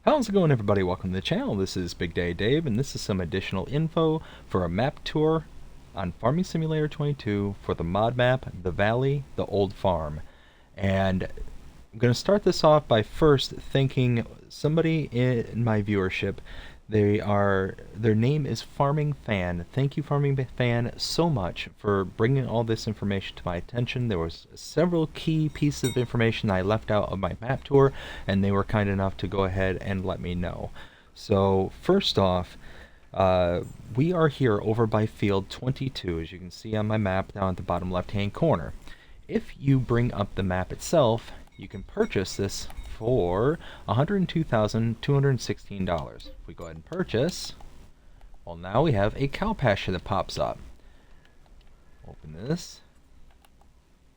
How's it going, everybody? Welcome to the channel. This is Big Day Dave, and this is some additional info for a map tour on Farming Simulator 22 for the mod map, The Valley, The Old Farm. And I'm going to start this off by first thanking somebody in my viewership. Their name is Farming Fan. Thank you, Farming Fan, so much for bringing all this information to my attention. There was several key pieces of information I left out of my map tour, and they were kind enough to go ahead and let me know. So first off, we are here over by field 22, as you can see on my map down at the bottom left hand corner. If you bring up the map itself, you can purchase this for $102,216. If we go ahead and purchase, well, now we have a cow pasture that pops up. Open this,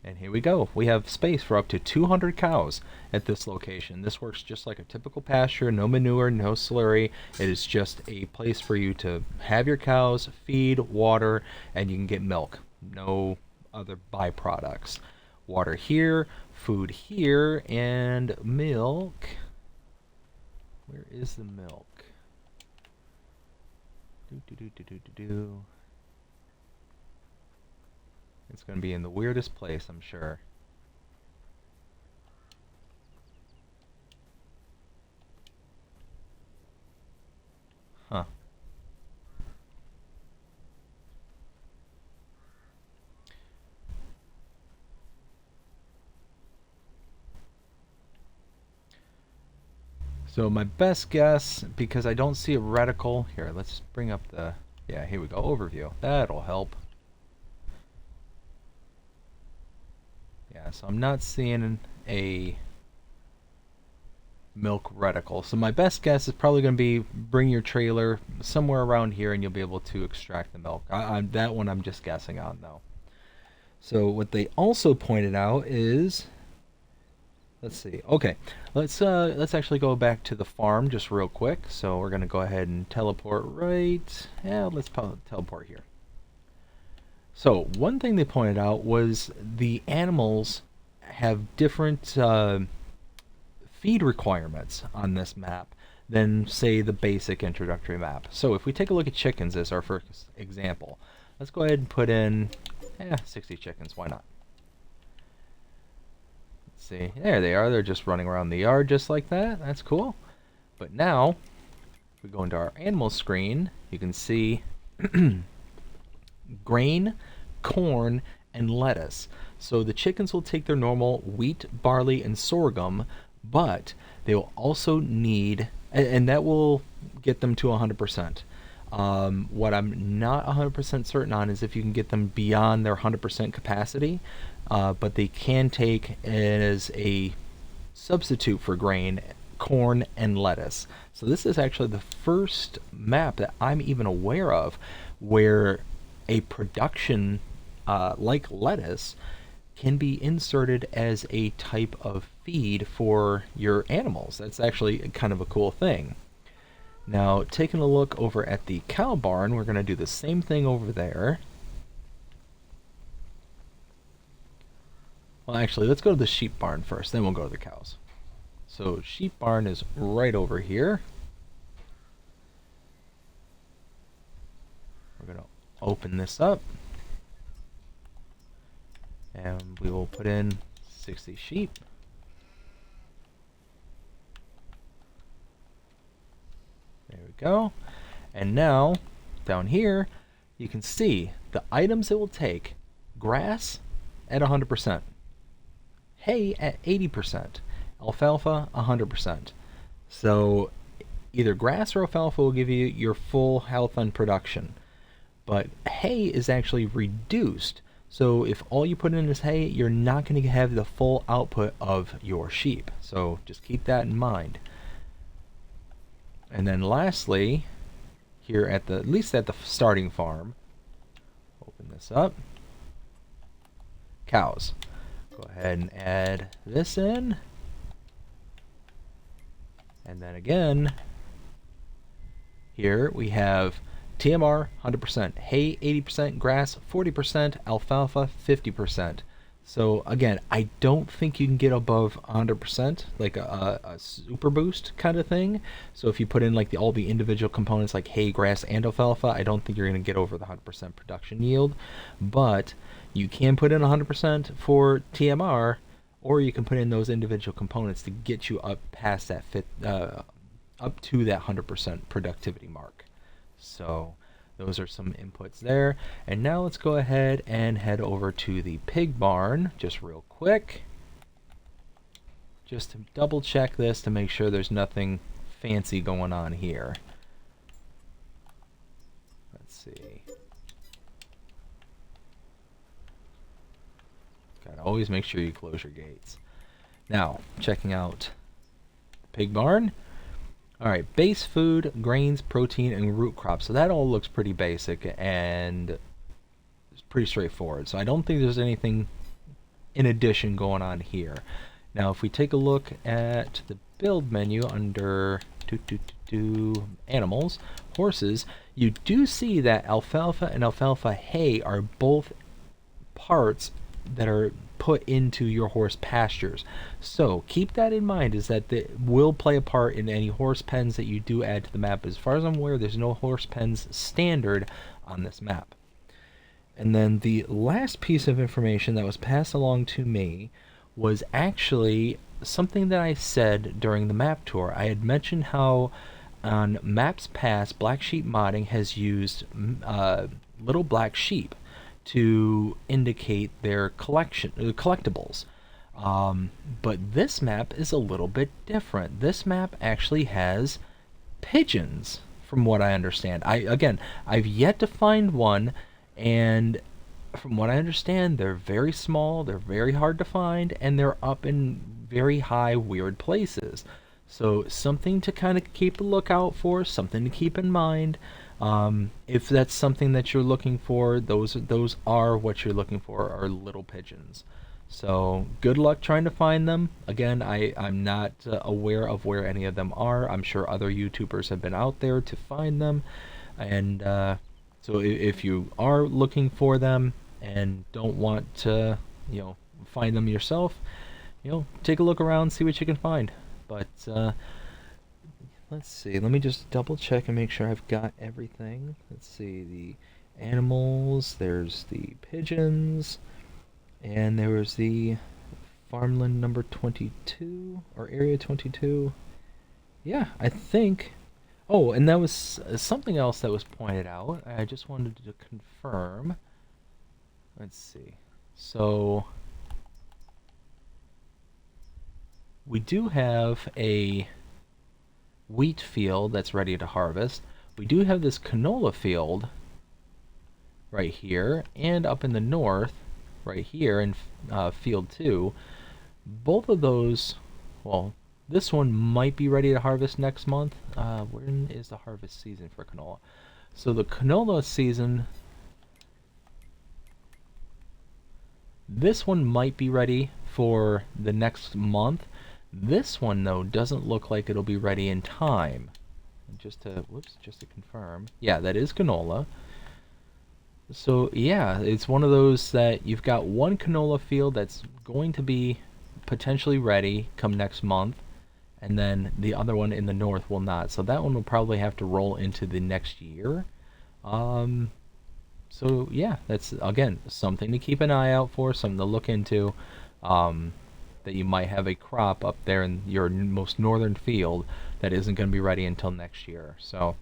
and here we go. We have space for up to 200 cows at this location. This works just like a typical pasture, no manure, no slurry. It is just a place for you to have your cows, feed, water, and you can get milk. No other byproducts. Water here, food here, and milk. Where is the milk? It's going to be in the weirdest place, I'm sure. Huh. So my best guess, because I don't see a reticle, here, let's bring up the, yeah, here we go, overview. That'll help. Yeah, so I'm not seeing a milk reticle. So my best guess is probably going to be bring your trailer somewhere around here and you'll be able to extract the milk. That one I'm just guessing on, though. So what they also pointed out is, let's see. Okay, let's actually go back to the farm just real quick. So we're gonna go ahead and teleport right. Yeah, let's teleport here. So one thing they pointed out was the animals have different feed requirements on this map than, say, the basic introductory map. So if we take a look at chickens as our first example, let's go ahead and put in 60 chickens. Why not? See, there they are. They're just running around the yard just like that. That's cool. But now, if we go into our animal screen, you can see grain, corn, and lettuce. So the chickens will take their normal wheat, barley, and sorghum, but they will also need, and that will get them to 100%. What I'm not 100% certain on is if you can get them beyond their 100% capacity, but they can take as a substitute for grain, corn, and lettuce. So this is actually the first map that I'm even aware of where a production like lettuce can be inserted as a type of feed for your animals. That's actually kind of a cool thing. Now, taking a look over at the cow barn, we're going to do the same thing over there. Well, actually, let's go to the sheep barn first, then we'll go to the cows. So, sheep barn is right over here. We're going to open this up. And we will put in 60 sheep. There we go. And now, down here, you can see the items it will take. Grass at 100%. Hay at 80%. Alfalfa, 100%. So, either grass or alfalfa will give you your full health and production. But hay is actually reduced. So if all you put in is hay, you're not going to have the full output of your sheep. So just keep that in mind. And then lastly, here at least at the starting farm, open this up. Cows. Go ahead and add this in. And then again, here we have TMR 100%, hay 80%, grass 40%, alfalfa 50%. So again, I don't think you can get above 100%, like a super boost kind of thing. So if you put in like all the individual components like hay, grass, and alfalfa, I don't think you're going to get over the 100% production yield. But you can put in 100% for TMR, or you can put in those individual components to get you up past that up to that 100% productivity mark. So those are some inputs there. And now let's go ahead and head over to the pig barn just real quick. Just to double check this to make sure there's nothing fancy going on here. Let's see. Gotta always make sure you close your gates. Now, checking out the pig barn. Alright, base food, grains, protein, and root crops. So that all looks pretty basic and it's pretty straightforward. So I don't think there's anything in addition going on here. Now if we take a look at the build menu under animals, horses, you do see that alfalfa and alfalfa hay are both parts that are put into your horse pastures. So keep that in mind, is that they will play a part in any horse pens that you do add to the map. As far as I'm aware, there's no horse pens standard on this map. And then the last piece of information that was passed along to me was actually something that I said during the map tour. I had mentioned how on maps past, Black Sheep Modding has used little black sheep to indicate their collectibles. But this map is a little bit different. This map actually has pigeons, from what I understand. I've yet to find one, and from what I understand, they're very small, they're very hard to find, and they're up in very high, weird places. So something to kind of keep a lookout for, something to keep in mind. If that's something that you're looking for, those are what you're looking for, are little pigeons. So good luck trying to find them. Again, I'm not aware of where any of them are. I'm sure other YouTubers have been out there to find them. And so if you are looking for them and don't want to, find them yourself, take a look around, see what you can find. But let's see, let me just double check and make sure I've got everything. Let's see, the animals, there's the pigeons, and there was the farmland number 22, or area 22. Yeah, I think. Oh, and that was something else that was pointed out. I just wanted to confirm. Let's see. So we do have a wheat field that's ready to harvest. We do have this canola field right here, and up in the north right here in field 2. Both of those, well, this one might be ready to harvest next month. When is the harvest season for canola? So the canola season, this one might be ready for the next month. This one, though, doesn't look like it'll be ready in time. Just to confirm. Yeah, that is canola. So, yeah, it's one of those that you've got one canola field that's going to be potentially ready come next month, and then the other one in the north will not. So that one will probably have to roll into the next year. So, yeah, that's, again, something to keep an eye out for, something to look into. That you might have a crop up there in your most northern field that isn't going to be ready until next year. So,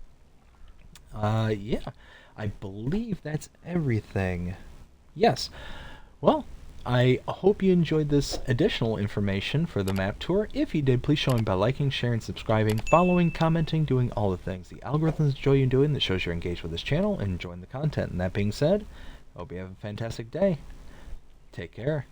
yeah, I believe that's everything. Yes. Well, I hope you enjoyed this additional information for the map tour. If you did, please show me by liking, sharing, subscribing, following, commenting, doing all the things the algorithms enjoy you doing that shows you're engaged with this channel and enjoying the content. And that being said, I hope you have a fantastic day. Take care.